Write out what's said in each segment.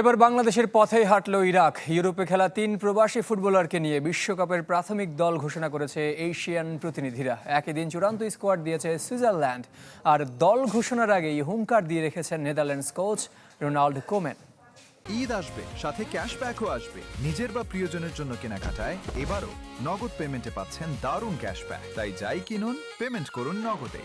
এবার বাংলাদেশের পথেই হাঁটল ইরাক। ইউরোপে খেলা ৩ প্রবাসী ফুটবলারকে নিয়ে বিশ্বকাপের প্রাথমিক দল ঘোষণা করেছে এশিয়ান প্রতিনিধিরা। একই দিন চূড়ান্ত স্কোয়াড দিয়েছে সুইজারল্যান্ড। আর দল ঘোষণার আগেই হুঙ্কার দিয়ে রেখেছেন Netherlands coach Ronald Komen. Eid আসবে, সাথে ক্যাশব্যাকও আসবে। নিজের বা প্রিয়জনের জন্য কেনাকাটায় এবারও নগদ পেমেন্টে পাচ্ছেন দারুণ ক্যাশব্যাক। তাই যাই কিনুন, পেমেন্ট করুন নগদে।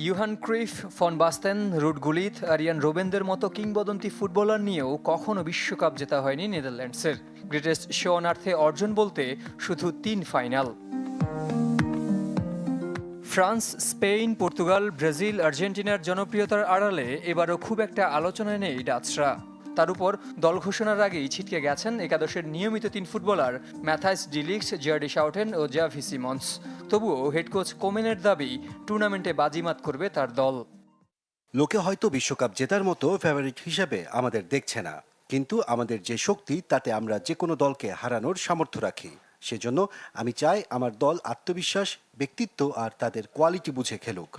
Johan Cruyff, van Basten, Ruud Gullit, Arjen রোবেনদের মতো কিংবদন্তি ফুটবলার নিয়েও কখনো বিশ্বকাপ জেতা হয়নি নেদারল্যান্ডসের। গ্রেটেস্ট শো অন আর্থে অর্জন বলতে শুধু ৩ final. France, Spain, Portugal, Brazil, আর্জেন্টিনার জনপ্রিয়তার আড়ালে এবারও খুব একটা আলোচনায় নেই ডাচরা। তার উপর দল ঘোষণার আগেই ছিটকে গেছেন একাদশের নিয়মিত 3 ফুটবলার ম্যাথাইস ডিলিক্স, জার্ডি শাউটেন ও জাভি সিমন্স। তবুও হেড কোচ কোমেনের দাবি টুর্নামেন্টে বাজিমাত করবে তার দল। লোকে হয়তো বিশ্বকাপ জেতার মতো ফেভারিট হিসেবে আমাদের দেখছে না, কিন্তু আমাদের যে শক্তি তাতে আমরা যে কোনো দলকে হারানোর সামর্থ্য রাখি। সেজন্য আমি চাই আমার দল আত্মবিশ্বাস, ব্যক্তিত্ব আর তাদের কোয়ালিটি বুঝে খেলুক।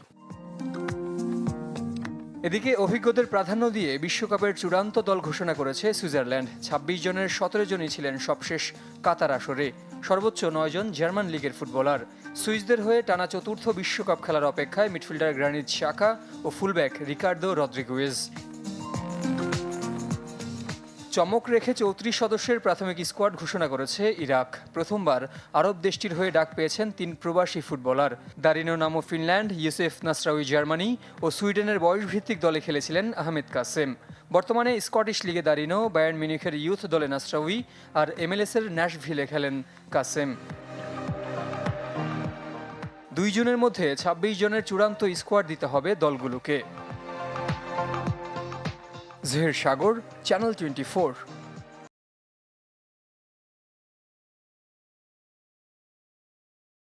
এদিকে অভিজ্ঞদের প্রাধান্য দিয়ে বিশ্বকাপের চূড়ান্ত দল ঘোষণা করেছে সুইজারল্যান্ড। 26 জনের 17 জনই ছিলেন সবশেষ কাতার আসরে। সর্বোচ্চ 9 জন জার্মান লিগের ফুটবলার। সুইসদের হয়ে টানা চতুর্থ বিশ্বকাপ খেলার অপেক্ষায় মিডফিল্ডার গ্রানিট শাকা ও ফুলব্যাক রিকার্দো রদ্রিগুয়েজ। চমক রেখে 34 সদস্যের প্রাথমিক স্কোয়াড ঘোষণা করেছে ইরাক। প্রথমবার আরব দেশটির হয়ে ডাক পেয়েছেন 3 প্রবাসী ফুটবলার। দারিনো নামো ফিনল্যান্ড, ইউসেফ নাসরাউই জার্মানি ও সুইডেনের বয়সভিত্তিক দলে খেলেছিলেন আহমেদ কাসেম। বর্তমানে স্কটিশ লিগে দারিনো, বায়ার্ন মিউনিখের ইউথ দলে নাসরাউই আর MLS-এর ন্যাশভিলে খেলেন কাসেম। 2 জনের মধ্যে 26 জনের চূড়ান্ত স্কোয়াড দিতে হবে দলগুলোকে। জহির সাগর, চ্যানেল 24।